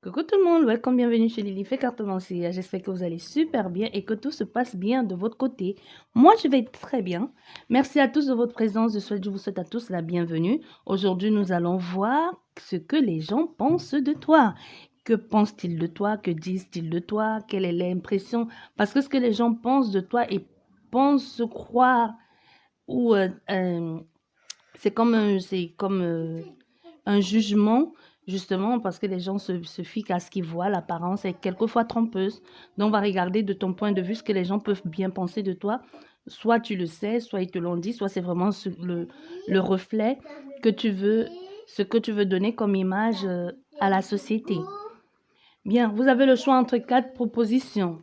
Coucou tout le monde, welcome, bienvenue chez Lily fait cartomancie. J'espère que vous allez super bien et que tout se passe bien de votre côté. Moi, je vais très bien. Merci à tous de votre présence. Je vous souhaite à tous la bienvenue. Aujourd'hui, nous allons voir ce que les gens pensent de toi. Que pensent-ils de toi? Que disent-ils de toi? Quelle est l'impression? Parce que ce que les gens pensent de toi et pensent croire ou c'est comme un jugement, justement, parce que les gens se fient à ce qu'ils voient. L'apparence est quelquefois trompeuse. Donc, on va regarder de ton point de vue ce que les gens peuvent bien penser de toi. Soit tu le sais, soit ils te l'ont dit, soit c'est vraiment le reflet que tu veux, ce que tu veux donner comme image à la société. Bien, vous avez le choix entre 4 propositions.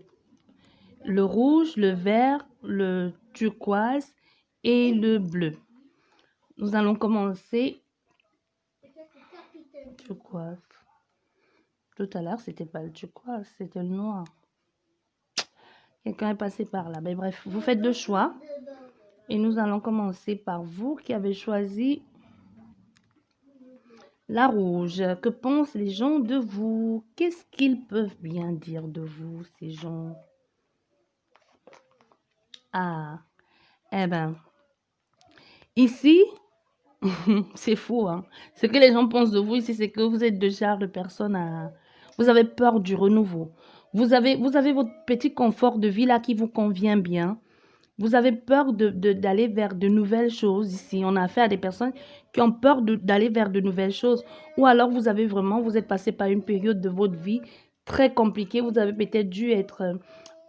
Le rouge, le vert, le turquoise et le bleu. Nous allons commencer. Turquoise. Tout à l'heure, c'était pas le turquoise, c'était le noir. Quelqu'un est passé par là. Mais bref, vous faites le choix. Et nous allons commencer par vous qui avez choisi la rouge. Que pensent les gens de vous? Qu'est-ce qu'ils peuvent bien dire de vous, ces gens? Ah, eh ben, ici, c'est fou, hein. Ce que les gens pensent de vous ici, c'est que vous êtes de genre de personne à... Vous avez peur du renouveau. Vous avez votre petit confort de vie là qui vous convient bien. Vous avez peur d'aller vers de nouvelles choses ici. On a affaire à des personnes qui ont peur d'aller vers de nouvelles choses. Ou alors vous êtes passé par une période de votre vie très compliquée. Vous avez peut-être dû être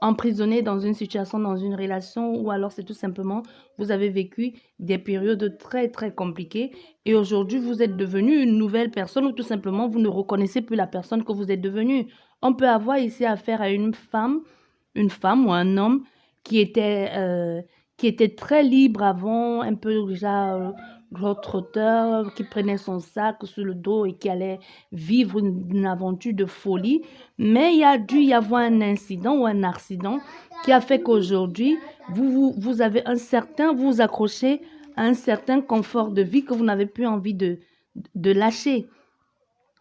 emprisonné dans une situation, dans une relation. Ou alors c'est tout simplement, vous avez vécu des périodes très, très compliquées. Et aujourd'hui, vous êtes devenu une nouvelle personne ou tout simplement, vous ne reconnaissez plus la personne que vous êtes devenu. On peut avoir ici affaire à une femme ou un homme qui était très libre avant, un peu déjà globe-trotteur, qui prenait son sac sur le dos et qui allait vivre une aventure de folie. Mais il a dû y avoir un incident ou un accident qui a fait qu'aujourd'hui, vous avez vous vous accrochez à un certain confort de vie que vous n'avez plus envie de lâcher.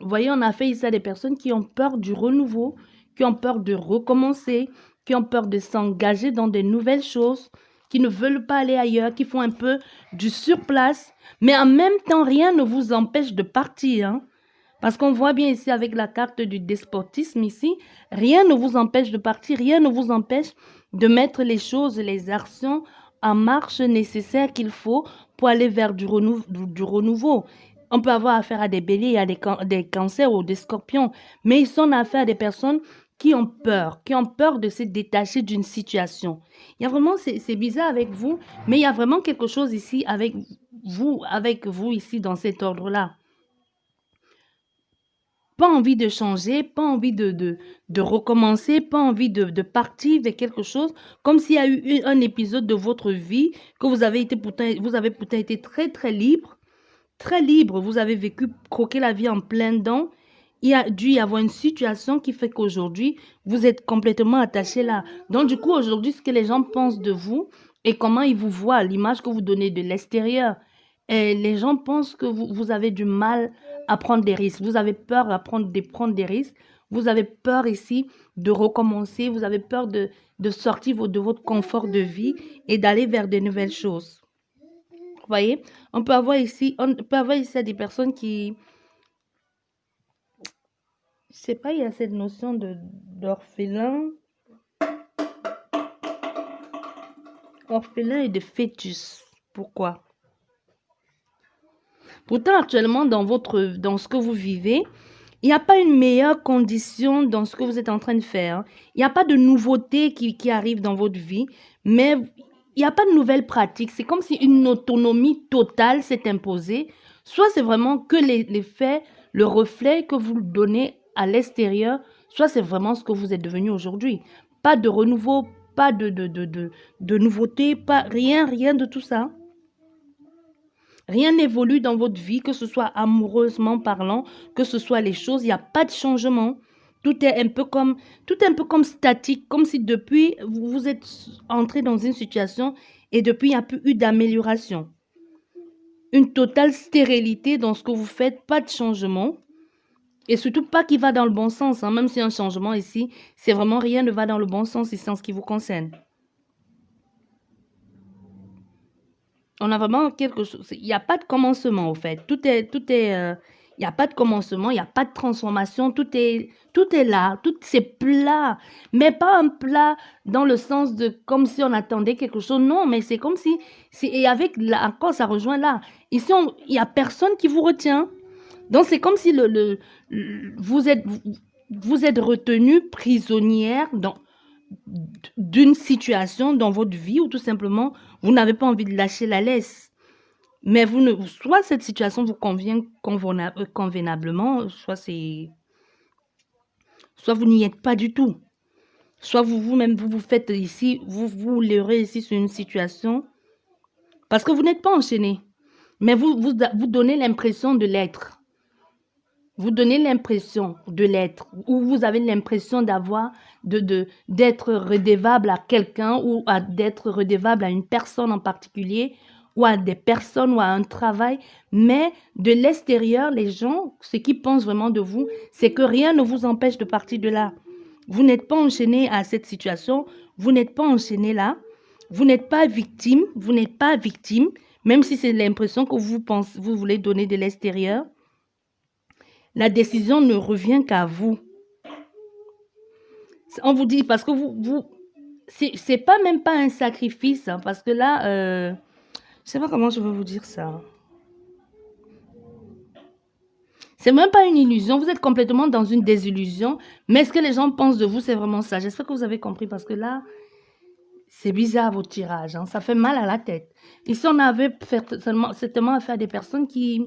Vous voyez, on a fait ici à des personnes qui ont peur du renouveau, qui ont peur de recommencer, qui ont peur de s'engager dans de nouvelles choses, qui ne veulent pas aller ailleurs, qui font un peu du surplace. Mais en même temps, rien ne vous empêche de partir. Hein? Parce qu'on voit bien ici avec la carte du despotisme ici, rien ne vous empêche de partir, rien ne vous empêche de mettre les choses, les actions en marche nécessaires qu'il faut pour aller vers du renouveau. On peut avoir affaire à des béliers, à des cancers ou des scorpions, mais ils sont affaire à des personnes qui ont peur de se détacher d'une situation. Il y a vraiment, c'est bizarre avec vous, mais il y a vraiment quelque chose ici avec vous ici dans cet ordre-là. Pas envie de changer, pas envie de recommencer, pas envie de partir vers quelque chose, comme s'il y a eu un épisode de votre vie que vous avez pourtant été très, très libre. Très libre, vous avez vécu, croquer la vie en plein dedans. Il a dû y avoir une situation qui fait qu'aujourd'hui, vous êtes complètement attaché là. Donc, du coup, aujourd'hui, ce que les gens pensent de vous et comment ils vous voient, l'image que vous donnez de l'extérieur, et les gens pensent que vous avez du mal à prendre des risques. Vous avez peur de prendre des risques. Vous avez peur ici de recommencer. Vous avez peur de sortir de votre confort de vie et d'aller vers de nouvelles choses. Vous voyez, on peut avoir ici des personnes qui, je sais pas, il y a cette notion d'orphelin et de fœtus. Pourquoi? Pourtant, actuellement, dans ce que vous vivez, il n'y a pas une meilleure condition dans ce que vous êtes en train de faire. Il n'y a pas de nouveauté qui arrive dans votre vie, mais il n'y a pas de nouvelles pratiques. C'est comme si une autonomie totale s'est imposée. Soit c'est vraiment que les faits, le reflet que vous donnez à l'extérieur, soit c'est vraiment ce que vous êtes devenu aujourd'hui. Pas de renouveau, pas de nouveauté, pas rien de tout ça. Rien n'évolue dans votre vie, que ce soit amoureusement parlant, que ce soit les choses, il n'y a pas de changement. Tout est un peu comme statique, comme si depuis, vous êtes entré dans une situation et depuis, il n'y a plus eu d'amélioration. Une totale stérilité dans ce que vous faites, pas de changement. Et surtout pas qui va dans le bon sens, hein, même si un changement ici, c'est vraiment rien ne va dans le bon sens ici en ce qui vous concerne. On a vraiment quelque chose. Il n'y a pas de commencement, au fait. Il n'y a pas de commencement, il n'y a pas de transformation. Tout est là, tout c'est plat. Mais pas un plat dans le sens de comme si on attendait quelque chose. Non, mais c'est comme si, et avec là, encore, ça rejoint là. Ici, il n'y a personne qui vous retient. Donc, c'est comme si vous êtes retenu prisonnière d'une situation dans votre vie où tout simplement, vous n'avez pas envie de lâcher la laisse. Mais soit cette situation vous convient convenablement, soit vous n'y êtes pas du tout. Soit vous-même, vous faites ici, vous leurrez ici sur une situation parce que vous n'êtes pas enchaîné. Mais vous donnez l'impression de l'être. Vous donnez l'impression de l'être, ou vous avez l'impression d'être redevable à quelqu'un ou d'être redevable à une personne en particulier ou à des personnes ou à un travail. Mais de l'extérieur, les gens, ce qu'ils pensent vraiment de vous, c'est que rien ne vous empêche de partir de là. Vous n'êtes pas enchaîné à cette situation, vous n'êtes pas enchaîné là, vous n'êtes pas victime, même si c'est l'impression que vous voulez donner de l'extérieur. La décision ne revient qu'à vous. On vous dit, parce que c'est pas même pas un sacrifice, hein, parce que là, je sais pas comment je veux vous dire ça. C'est même pas une illusion, vous êtes complètement dans une désillusion, mais ce que les gens pensent de vous, c'est vraiment ça. J'espère que vous avez compris, parce que là, c'est bizarre votre tirage, hein, ça fait mal à la tête. Ici, on avait certainement affaire à des personnes qui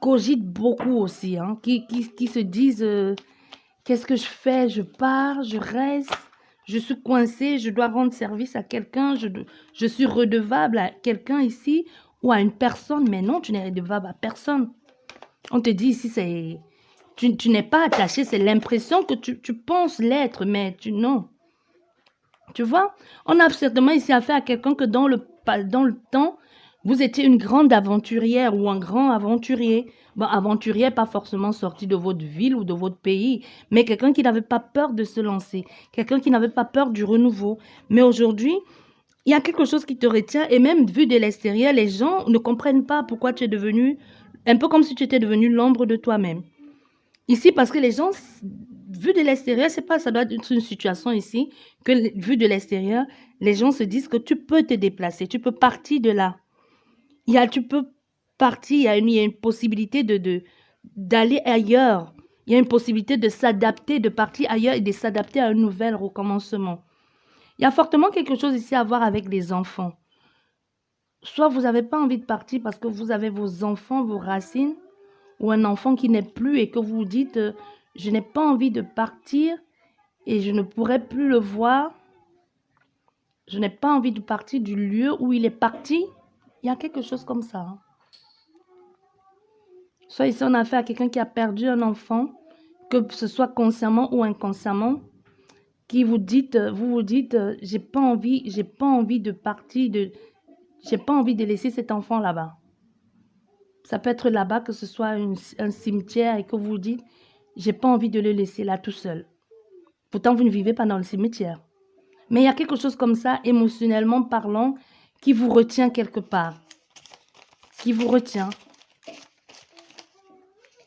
cogitent beaucoup aussi, hein, qui se disent qu'est-ce que je fais? Je pars, je reste, je suis coincée, je dois rendre service à quelqu'un, je suis redevable à quelqu'un ici ou à une personne. Mais non, tu n'es redevable à personne. On te dit ici, tu n'es pas attaché, c'est l'impression que tu penses l'être, mais non. Tu vois, on a certainement ici affaire à quelqu'un que dans le temps, vous étiez une grande aventurière ou un grand aventurier. Bon, aventurier, pas forcément sorti de votre ville ou de votre pays, mais quelqu'un qui n'avait pas peur de se lancer, quelqu'un qui n'avait pas peur du renouveau. Mais aujourd'hui, il y a quelque chose qui te retient et même vu de l'extérieur, les gens ne comprennent pas pourquoi tu es devenu, un peu comme si tu étais devenu l'ombre de toi-même. Ici, parce que les gens, vu de l'extérieur, c'est pas, ça doit être une situation ici, que vu de l'extérieur, les gens se disent que tu peux te déplacer, tu peux partir de là. Tu peux partir, il y a une possibilité d'aller ailleurs. Il y a une possibilité de s'adapter, de partir ailleurs et de s'adapter à un nouvel recommencement. Il y a fortement quelque chose ici à voir avec les enfants. Soit vous n'avez pas envie de partir parce que vous avez vos enfants, vos racines, ou un enfant qui n'est plus et que vous vous dites je n'ai pas envie de partir et je ne pourrai plus le voir. Je n'ai pas envie de partir du lieu où il est parti. Il y a quelque chose comme ça. Hein. Soit ici on a affaire à quelqu'un qui a perdu un enfant, que ce soit consciemment ou inconsciemment, qui vous dites, j'ai pas envie de partir, j'ai pas envie de laisser cet enfant là-bas. Ça peut être là-bas, que ce soit un cimetière et que vous dites, j'ai pas envie de le laisser là tout seul. Pourtant, vous ne vivez pas dans le cimetière. Mais il y a quelque chose comme ça, émotionnellement parlant, qui vous retient quelque part. Qui vous retient.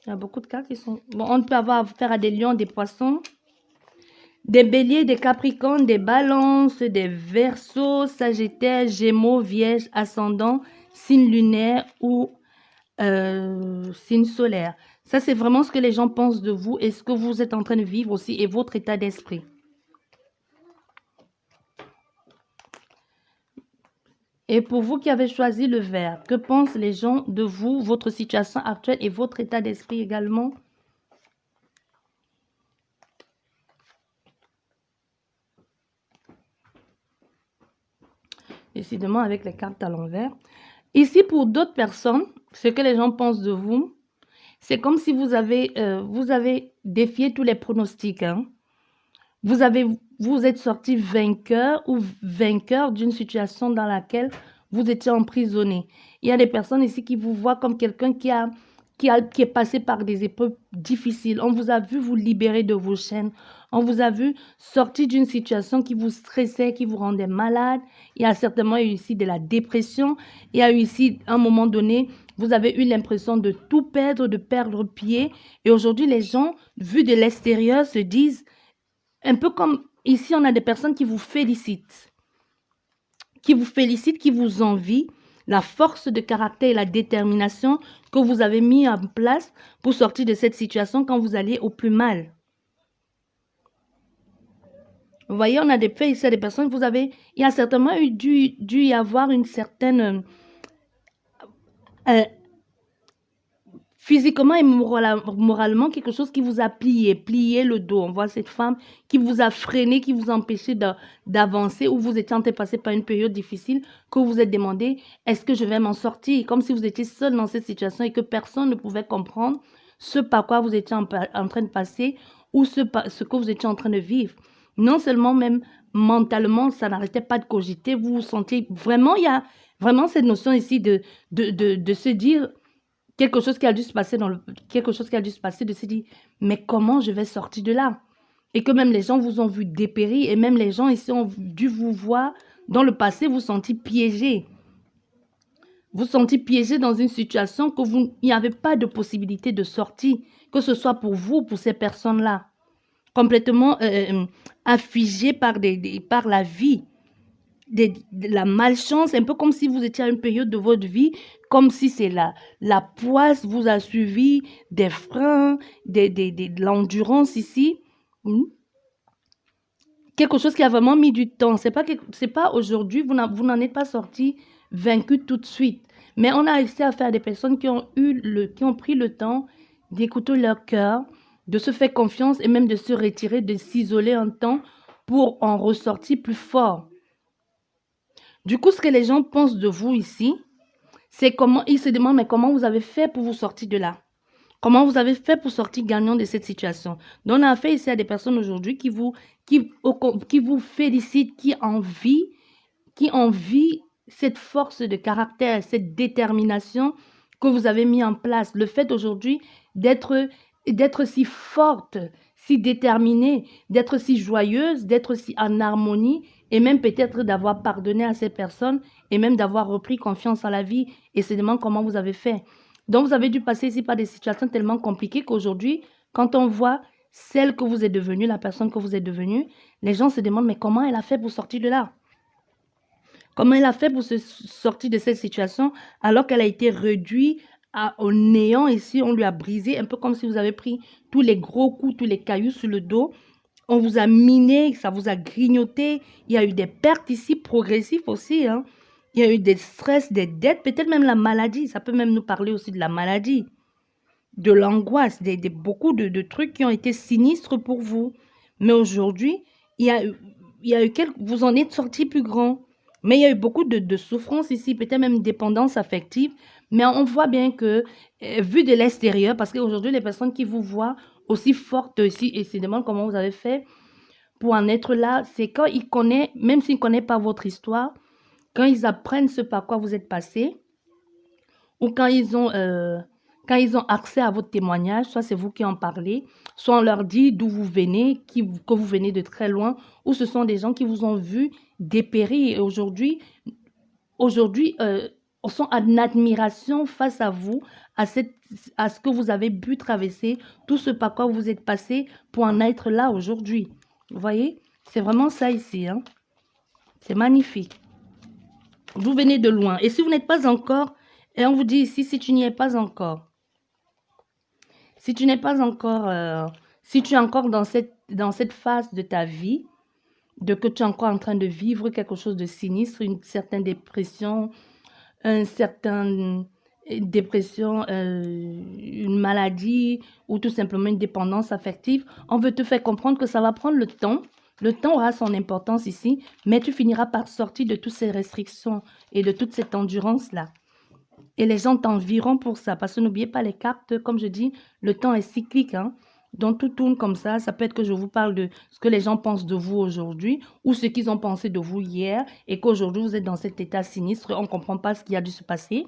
Il y a beaucoup de cas qui sont... Bon, on peut avoir affaire à des lions, des poissons, des béliers, des capricornes, des balances, des verseaux, sagittaires, gémeaux, vierges, ascendants, signes lunaires ou signe solaire. Ça, c'est vraiment ce que les gens pensent de vous et ce que vous êtes en train de vivre aussi et votre état d'esprit. Et pour vous qui avez choisi le vert, que pensent les gens de vous, votre situation actuelle et votre état d'esprit également? Décidément avec les cartes à l'envers. Ici, pour d'autres personnes, ce que les gens pensent de vous, c'est comme si vous avez défié tous les pronostics. Hein. Vous êtes sorti vainqueur ou vainqueur d'une situation dans laquelle vous étiez emprisonné. Il y a des personnes ici qui vous voient comme quelqu'un qui qui est passé par des épreuves difficiles. On vous a vu vous libérer de vos chaînes. On vous a vu sortir d'une situation qui vous stressait, qui vous rendait malade. Il y a certainement eu ici de la dépression. Il y a eu ici, à un moment donné, vous avez eu l'impression de tout perdre, de perdre pied. Et aujourd'hui, les gens, vus de l'extérieur, se disent, un peu comme ici, on a des personnes qui vous félicitent. Qui vous envient. La force de caractère et la détermination que vous avez mis en place pour sortir de cette situation quand vous alliez au plus mal. Vous voyez, on a des faits ici, des personnes, il y a certainement dû y avoir une certaine, physiquement et moralement, quelque chose qui vous a plié le dos. On voit cette femme qui vous a freiné, qui vous a empêché d'avancer, ou vous étiez en train de passer par une période difficile, que vous vous êtes demandé, est-ce que je vais m'en sortir? Comme si vous étiez seul dans cette situation et que personne ne pouvait comprendre ce par quoi vous étiez en train de passer ou ce que vous étiez en train de vivre. Non seulement même mentalement, ça n'arrêtait pas de cogiter, vous vous sentiez vraiment, il y a vraiment cette notion ici de se dire, quelque chose qui a dû se passer de se dire, mais comment je vais sortir de là? Et que même les gens vous ont vu dépérir et même les gens ici ont dû vous voir dans le passé, vous sentir piégé. Vous sentir piégé dans une situation que il n'y avait pas de possibilité de sortir, que ce soit pour vous ou pour ces personnes-là. Complètement affligé par la vie. De la malchance, un peu comme si vous étiez à une période de votre vie, comme si c'est la poisse vous a suivi, des freins, de l'endurance ici. Quelque chose qui a vraiment mis du temps. C'est pas aujourd'hui, vous n'en êtes pas sorti vaincu tout de suite. Mais on a réussi à faire des personnes qui ont pris le temps d'écouter leur cœur, de se faire confiance et même de se retirer, de s'isoler un temps pour en ressortir plus fort. Du coup, ce que les gens pensent de vous ici, c'est comment ils se demandent, mais comment vous avez fait pour vous sortir de là? Comment vous avez fait pour sortir gagnant de cette situation? Donc, on a affaire ici à des personnes aujourd'hui qui vous félicitent, qui envient cette force de caractère, cette détermination que vous avez mis en place. Le fait aujourd'hui d'être si forte, si déterminée, d'être si joyeuse, d'être si en harmonie et même peut-être d'avoir pardonné à ces personnes et même d'avoir repris confiance en la vie. Et c'est demande comment vous avez fait. Donc, vous avez dû passer ici par des situations tellement compliquées qu'aujourd'hui, quand on voit celle que vous êtes devenue, la personne que vous êtes devenue, les gens se demandent, mais comment elle a fait pour sortir de là? Comment elle a fait pour se sortir de cette situation alors qu'elle a été réduite au néant ici, on lui a brisé, un peu comme si vous avez pris tous les gros coups, tous les cailloux sur le dos. On vous a miné, ça vous a grignoté. Il y a eu des pertes ici progressives aussi. Hein. Il y a eu des stress, des dettes, peut-être même la maladie. Ça peut même nous parler aussi de la maladie, de l'angoisse, beaucoup de trucs qui ont été sinistres pour vous. Mais aujourd'hui, il y a eu vous en êtes sorti plus grand. Mais il y a eu beaucoup de souffrance ici, peut-être même dépendance affective. Mais on voit bien que, vu de l'extérieur, parce qu'aujourd'hui, les personnes qui vous voient aussi fortes ici et se demandent comment vous avez fait pour en être là, c'est quand ils connaissent, même s'ils ne connaissent pas votre histoire, quand ils apprennent ce par quoi vous êtes passé, ou quand ils ont accès à votre témoignage, soit c'est vous qui en parlez, soit on leur dit d'où vous venez, que vous venez de très loin, ou ce sont des gens qui vous ont vu dépérir et aujourd'hui, sont en admiration face à vous, à ce que vous avez pu traverser, tout ce par quoi vous êtes passé pour en être là aujourd'hui. Vous voyez? C'est vraiment ça ici. Hein? C'est magnifique. Vous venez de loin. Et si vous n'êtes pas encore, et on vous dit ici, si tu n'y es pas encore, si tu n'es pas encore, si tu es encore dans cette phase de ta vie, de que tu es encore en train de vivre quelque chose de sinistre, une certaine dépression, une maladie ou tout simplement une dépendance affective, on veut te faire comprendre que ça va prendre le temps. Le temps aura son importance ici, mais tu finiras par sortir de toutes ces restrictions et de toute cette endurance-là. Et les gens t'envieront pour ça, parce que n'oubliez pas les cartes, comme je dis, le temps est cyclique, hein. Donc, tout tourne comme ça. Ça peut être que je vous parle de ce que les gens pensent de vous aujourd'hui ou ce qu'ils ont pensé de vous hier et qu'aujourd'hui, vous êtes dans cet état sinistre. On ne comprend pas ce qui a dû se passer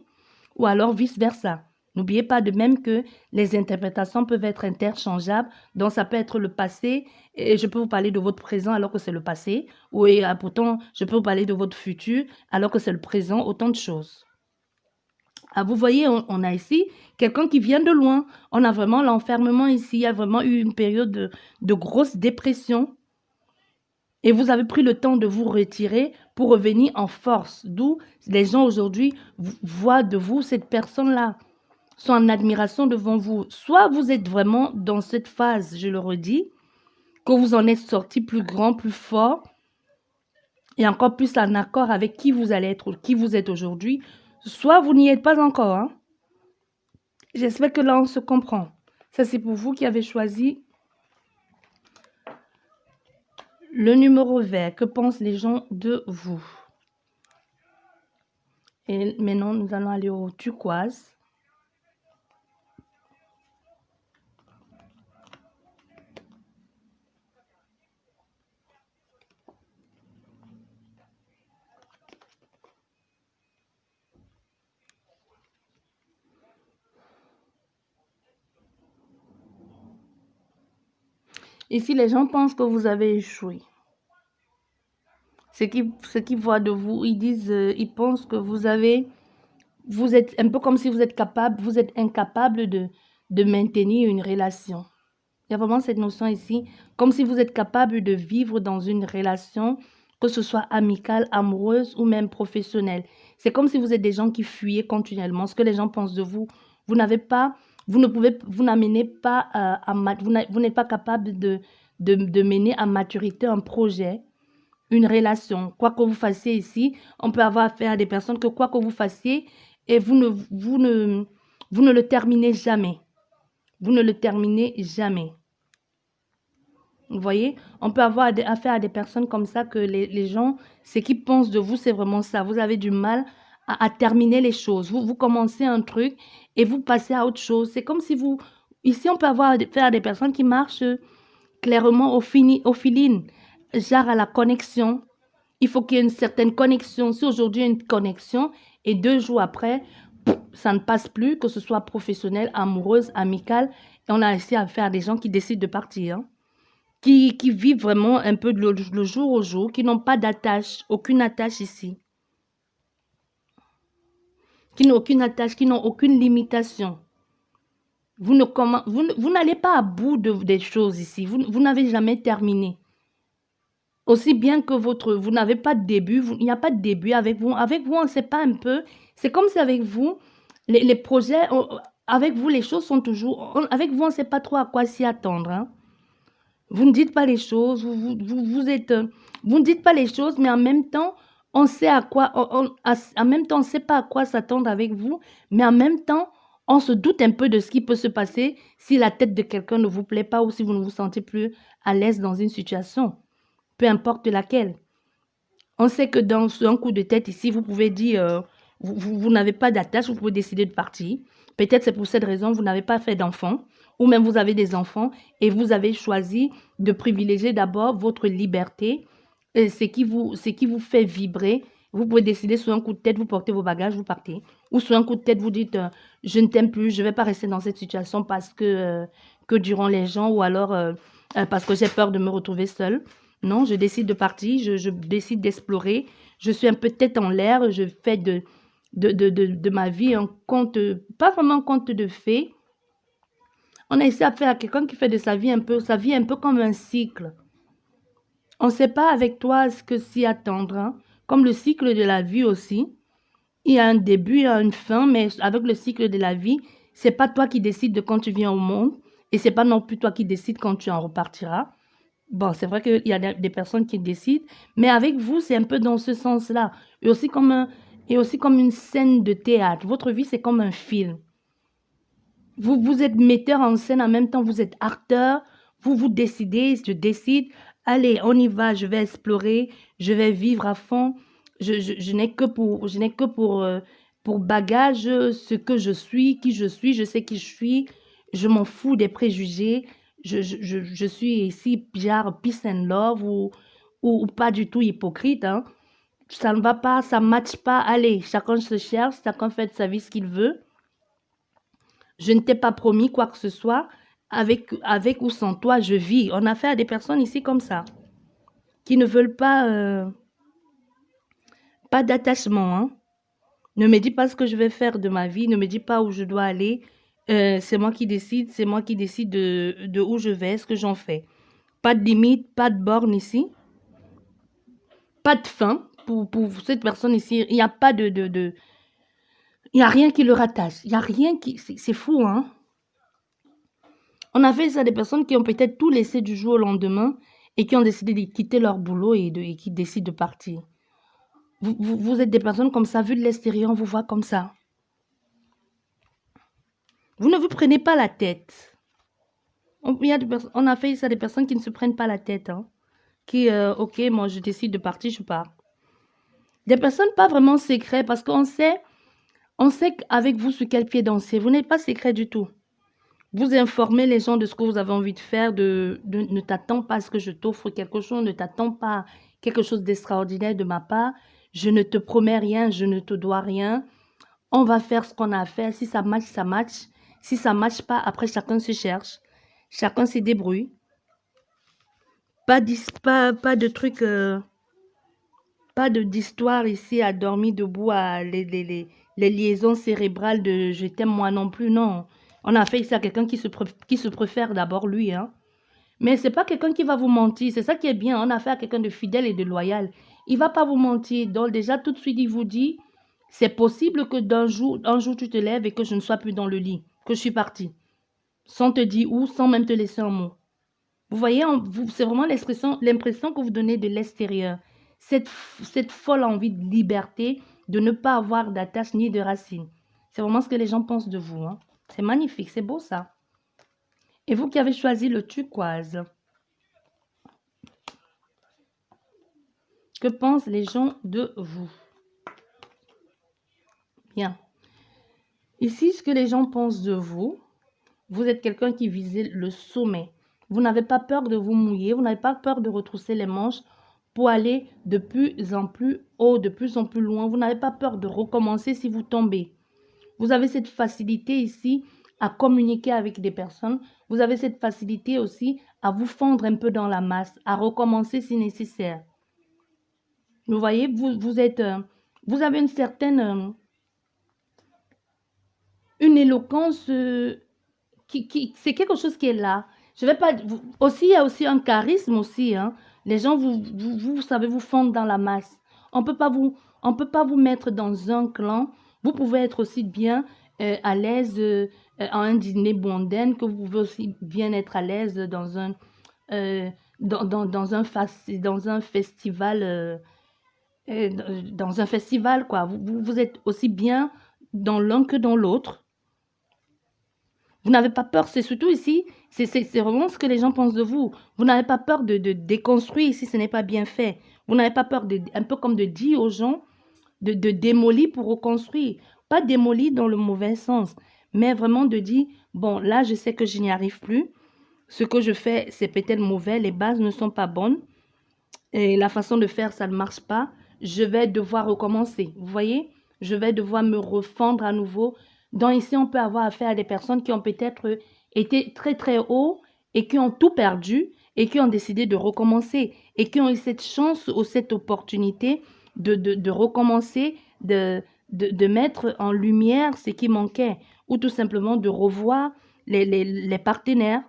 ou alors vice-versa. N'oubliez pas de même que les interprétations peuvent être interchangeables. Donc, ça peut être le passé et je peux vous parler de votre présent alors que c'est le passé. Ou pourtant, je peux vous parler de votre futur alors que c'est le présent. Autant de choses. Ah, vous voyez, on a ici quelqu'un qui vient de loin. On a vraiment l'enfermement ici. Il y a vraiment eu une période de grosse dépression. Et vous avez pris le temps de vous retirer pour revenir en force. D'où les gens aujourd'hui voient de vous cette personne-là, sont en admiration devant vous. Soit vous êtes vraiment dans cette phase, je le redis, que vous en êtes sorti plus grand, plus fort, et encore plus en accord avec qui vous allez être, qui vous êtes aujourd'hui. Soit vous n'y êtes pas encore. Hein. J'espère que là, on se comprend. Ça, c'est pour vous qui avez choisi le numéro vert. Que pensent les gens de vous? Et maintenant, nous allons aller au turquoise. Ici, les gens pensent que vous avez échoué. Ce qu'ils voient de vous, ils disent, ils pensent que vous êtes un peu comme si vous êtes incapable de maintenir une relation. Il y a vraiment cette notion ici, comme si vous êtes capable de vivre dans une relation, que ce soit amicale, amoureuse ou même professionnelle. C'est comme si vous êtes des gens qui fuyaient continuellement. Ce que les gens pensent de vous, vous n'avez pas, vous n'amenez pas vous n'êtes pas capable de mener à maturité un projet, une relation. Quoi que vous fassiez ici, on peut avoir affaire à des personnes que quoi que vous fassiez, et vous ne le terminez jamais. Vous ne le terminez jamais. Vous voyez, on peut avoir affaire à des personnes comme ça que les gens, ce qu'ils pensent de vous, c'est vraiment ça. Vous avez du mal à terminer les choses. Vous commencez un truc et vous passez à autre chose. C'est comme si vous... Ici, on peut avoir affaire à des personnes qui marchent clairement au feeling, genre à la connexion. Il faut qu'il y ait une certaine connexion. Si aujourd'hui il y a une connexion et 2 jours après, ça ne passe plus, que ce soit professionnel, amoureuse, amicale. Et on a ici affaire à des gens qui décident de partir. Hein. Qui vivent vraiment un peu le jour au jour, qui n'ont pas d'attache, aucune attache ici. Qui n'ont aucune attache, qui n'ont aucune limitation. Vous n'allez pas à bout des choses ici. Vous n'avez jamais terminé. Aussi bien que vous n'avez pas de début, il n'y a pas de début avec vous. Avec vous, on ne sait pas un peu. C'est comme si avec vous, les projets, avec vous, les choses sont toujours... Avec vous, on ne sait pas trop à quoi s'y attendre. Hein. Vous ne dites pas les choses, vous ne dites pas les choses, mais en même temps, on sait à quoi, en même temps, on ne sait pas à quoi s'attendre avec vous, mais en même temps, on se doute un peu de ce qui peut se passer si la tête de quelqu'un ne vous plaît pas ou si vous ne vous sentez plus à l'aise dans une situation, peu importe laquelle. On sait que dans un coup de tête ici, vous pouvez dire, vous n'avez pas d'attache, vous pouvez décider de partir. Peut-être c'est pour cette raison que vous n'avez pas fait d'enfant, ou même vous avez des enfants et vous avez choisi de privilégier d'abord votre liberté, ce qui vous fait vibrer. Vous pouvez décider sur un coup de tête, vous portez vos bagages, vous partez. Ou sur un coup de tête, vous dites, je ne t'aime plus, je ne vais pas rester dans cette situation parce que durant les gens ou alors parce que j'ai peur de me retrouver seule. Non, je décide de partir, je décide d'explorer. Je suis un peu tête en l'air, je fais de ma vie un conte, pas vraiment un conte de fées. On a essayé à faire à quelqu'un qui fait de sa vie un peu comme un cycle. On ne sait pas avec toi ce que s'y attendre. Hein. Comme le cycle de la vie aussi. Il y a un début, il y a une fin, mais avec le cycle de la vie, c'est pas toi qui décides de quand tu viens au monde et c'est pas non plus toi qui décides quand tu en repartiras. Bon, c'est vrai qu'il y a des personnes qui décident, mais avec vous, c'est un peu dans ce sens-là. Et aussi comme une scène de théâtre. Votre vie, c'est comme un film. Vous êtes metteur en scène, en même temps, vous êtes acteur. Vous décidez, je décide. Allez, on y va, je vais explorer, je vais vivre à fond. Je n'ai que pour bagage ce que je suis, qui je suis, je sais qui je suis. Je m'en fous des préjugés. Je suis ici, genre peace and love ou pas du tout hypocrite. Hein. Ça ne va pas, ça ne matche pas. Allez, chacun se cherche, chacun fait de sa vie ce qu'il veut. Je ne t'ai pas promis quoi que ce soit. Avec ou sans toi, je vis. On a affaire à des personnes ici comme ça, qui ne veulent pas d'attachement, hein. Ne me dis pas ce que je vais faire de ma vie, ne me dis pas où je dois aller. C'est moi qui décide, c'est moi qui décide de où je vais, ce que j'en fais. Pas de limite, pas de borne ici, pas de fin pour cette personne ici. Il n'y a pas il n'y a rien qui le rattache. Il n'y a rien qui... C'est fou, hein. On a fait ça à des personnes qui ont peut-être tout laissé du jour au lendemain et qui ont décidé de quitter leur boulot et qui décident de partir. Vous êtes des personnes comme ça, vu de l'extérieur, on vous voit comme ça. Vous ne vous prenez pas la tête. On a fait ça à des personnes qui ne se prennent pas la tête, hein. Qui, ok, moi je décide de partir, je pars. Des personnes pas vraiment secrètes parce qu'on sait qu'avec vous sur quel pied danser. Vous n'êtes pas secret du tout. Vous informez les gens de ce que vous avez envie de faire, ne t'attends pas à ce que je t'offre quelque chose, ne t'attends pas à quelque chose d'extraordinaire de ma part. Je ne te promets rien, je ne te dois rien. On va faire ce qu'on a à faire. Si ça match, ça match. Si ça match pas, après chacun se cherche. Chacun se débrouille. Pas de trucs, pas d'histoire ici à dormir debout, à les liaisons cérébrales de je t'aime moi non plus, non. On a fait ça à quelqu'un qui se préfère d'abord lui, hein. Mais c'est pas quelqu'un qui va vous mentir, c'est ça qui est bien. On a fait à quelqu'un de fidèle et de loyal. Il va pas vous mentir. Donc déjà tout de suite il vous dit, c'est possible que un jour tu te lèves et que je ne sois plus dans le lit, que je suis partie. Sans te dire où, sans même te laisser un mot. Vous voyez, c'est vraiment l'impression que vous donnez de l'extérieur. Cette folle envie de liberté, de ne pas avoir d'attache ni de racine. C'est vraiment ce que les gens pensent de vous, hein. C'est magnifique, c'est beau ça. Et vous qui avez choisi le turquoise, que pensent les gens de vous? Bien. Ici, ce que les gens pensent de vous, vous êtes quelqu'un qui vise le sommet. Vous n'avez pas peur de vous mouiller, vous n'avez pas peur de retrousser les manches pour aller de plus en plus haut, de plus en plus loin. Vous n'avez pas peur de recommencer si vous tombez. Vous avez cette facilité ici à communiquer avec des personnes. Vous avez cette facilité aussi à vous fondre un peu dans la masse, à recommencer si nécessaire. Vous voyez, vous avez une certaine... une éloquence... c'est quelque chose qui est là. Je vais pas... Aussi, il y a aussi un charisme aussi, hein. Les gens, vous savez vous fondre dans la masse. On peut pas vous mettre dans un clan. Vous pouvez être aussi bien à l'aise à un dîner mondain que vous pouvez aussi bien être à l'aise dans un dans un festival dans un festival quoi. Vous êtes aussi bien dans l'un que dans l'autre. Vous n'avez pas peur, c'est surtout ici, c'est vraiment ce que les gens pensent de vous. Vous n'avez pas peur de déconstruire si ce n'est pas bien fait. Vous n'avez pas peur, un peu comme de dire aux gens, de démolir pour reconstruire. Pas démolir dans le mauvais sens, mais vraiment de dire, bon, là, je sais que je n'y arrive plus. Ce que je fais, c'est peut-être mauvais, les bases ne sont pas bonnes. Et la façon de faire, ça ne marche pas. Je vais devoir recommencer. Vous voyez? Je vais devoir me refondre à nouveau. Donc ici, on peut avoir affaire à des personnes qui ont peut-être été très très haut et qui ont tout perdu et qui ont décidé de recommencer et qui ont eu cette chance ou cette opportunité de recommencer, de mettre en lumière ce qui manquait ou tout simplement de revoir les partenaires.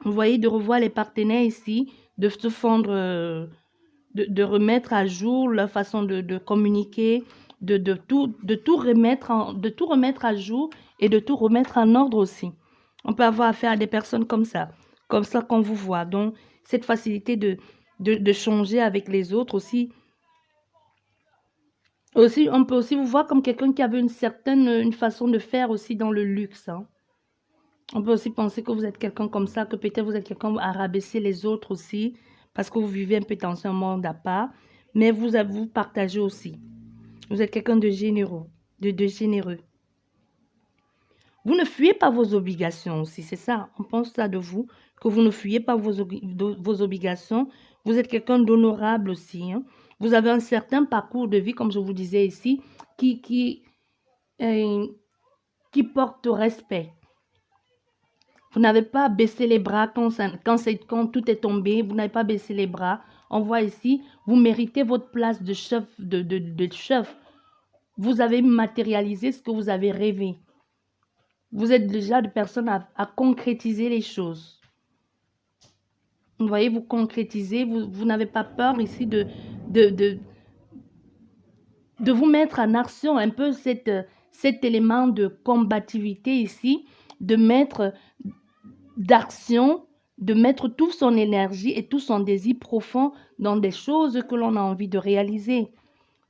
Vous voyez, de revoir les partenaires ici, de se fondre, de remettre à jour leur façon de communiquer, de tout remettre à jour et de tout remettre en ordre aussi. On peut avoir affaire à des personnes comme ça qu'on vous voit. Donc, cette facilité de changer avec les autres aussi. Aussi, on peut aussi vous voir comme quelqu'un qui avait une façon de faire aussi dans le luxe, hein. On peut aussi penser que vous êtes quelqu'un comme ça, que peut-être vous êtes quelqu'un à rabaisser les autres aussi, parce que vous vivez un peu dans un monde à part, mais vous partagez aussi. Vous êtes quelqu'un de généreux, de généreux. Vous ne fuyez pas vos obligations aussi, c'est ça. On pense ça de vous, que vous ne fuyez pas vos obligations. Vous êtes quelqu'un d'honorable aussi, hein. Vous avez un certain parcours de vie, comme je vous disais ici, qui qui porte respect. Vous n'avez pas baissé les bras quand tout est tombé. Vous n'avez pas baissé les bras. On voit ici, vous méritez votre place de chef. Chef. Vous avez matérialisé ce que vous avez rêvé. Vous êtes déjà de personnes à concrétiser les choses. Vous voyez, vous concrétisez. Vous n'avez pas peur ici de vous mettre en action. Un peu cet élément de combativité ici. De mettre d'action, de mettre toute son énergie et tout son désir profond dans des choses que l'on a envie de réaliser,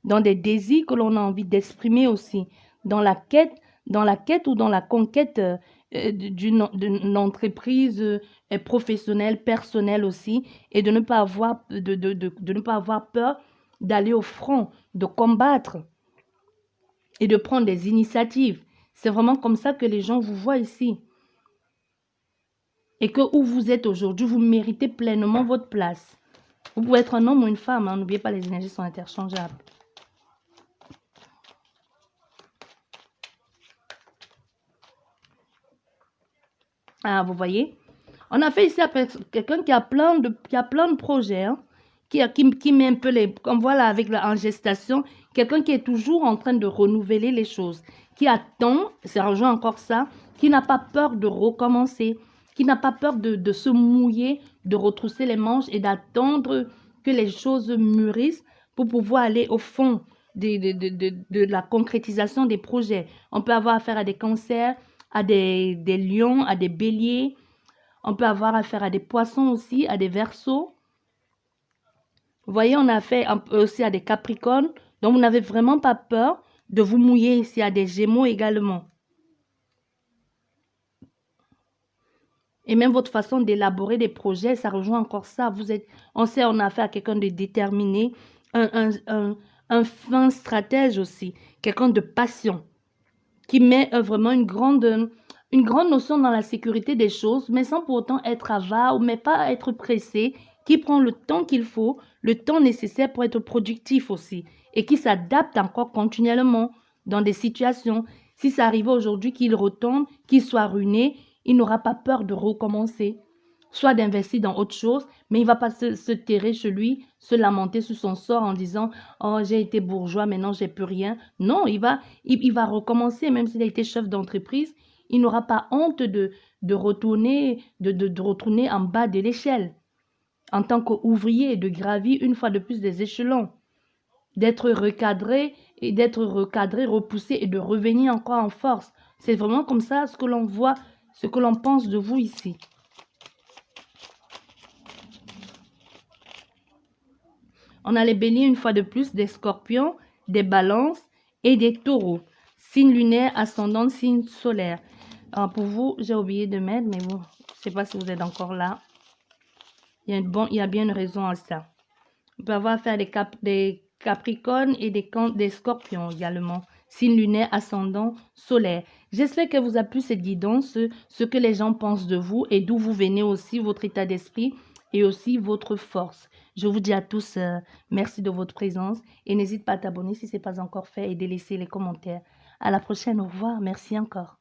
dans des désirs que l'on a envie d'exprimer aussi, dans la quête ou dans la conquête d'une entreprise professionnelle, personnelle aussi, et de ne pas avoir, de ne pas avoir peur d'aller au front, de combattre et de prendre des initiatives. C'est vraiment comme ça que les gens vous voient ici. Et que où vous êtes aujourd'hui, vous méritez pleinement votre place. Vous pouvez être un homme ou une femme. Hein. N'oubliez pas, les énergies sont interchangeables. Ah, vous voyez? On a fait ici quelqu'un qui a plein de projets. Hein, qui met un peu les... Comme voilà, en gestation, quelqu'un qui est toujours en train de renouveler les choses. Qui attend, ça rejoint encore ça, qui n'a pas peur de recommencer. Qui n'a pas peur de se mouiller, de retrousser les manches et d'attendre que les choses mûrissent pour pouvoir aller au fond de la concrétisation des projets. On peut avoir affaire à des cancers, à des lions, à des béliers. On peut avoir affaire à des poissons aussi, à des verseaux. Vous voyez, on a fait aussi à des capricornes. Donc, vous n'avez vraiment pas peur de vous mouiller ici à des gémeaux également. Et même votre façon d'élaborer des projets, ça rejoint encore ça. On sait, on a affaire à quelqu'un de déterminé, un fin stratège aussi, quelqu'un de passion, qui met vraiment une grande notion dans la sécurité des choses, mais sans pour autant être avare, mais pas être pressé, qui prend le temps qu'il faut, le temps nécessaire pour être productif aussi, et qui s'adapte encore continuellement dans des situations. Si ça arrive aujourd'hui qu'il retombe, qu'il soit ruiné, il n'aura pas peur de recommencer, soit d'investir dans autre chose, mais il ne va pas se terrer chez lui, se lamenter sur son sort en disant « Oh, j'ai été bourgeois, maintenant j'ai plus rien ». Non, il va recommencer, même s'il a été chef d'entreprise, il n'aura pas honte de retourner en bas de l'échelle en tant qu'ouvrier, de gravir une fois de plus des échelons, d'être recadré, repoussé et de revenir encore en force. C'est vraiment comme ça ce que l'on voit, ce que l'on pense de vous ici. On a les béliers une fois de plus, des scorpions, des balances et des taureaux. Signe lunaire, ascendant, signe solaire. Alors pour vous, j'ai oublié de mettre, mais bon, je ne sais pas si vous êtes encore là. Il y a bien une raison à ça. On peut avoir affaire des capricornes et des scorpions également. Signe lunaire, ascendant, solaire. J'espère que vous a plu cette guidance, ce que les gens pensent de vous et d'où vous venez aussi, votre état d'esprit et aussi votre force. Je vous dis à tous merci de votre présence et n'hésite pas à t'abonner si ce n'est pas encore fait et de laisser les commentaires. À la prochaine, au revoir, merci encore.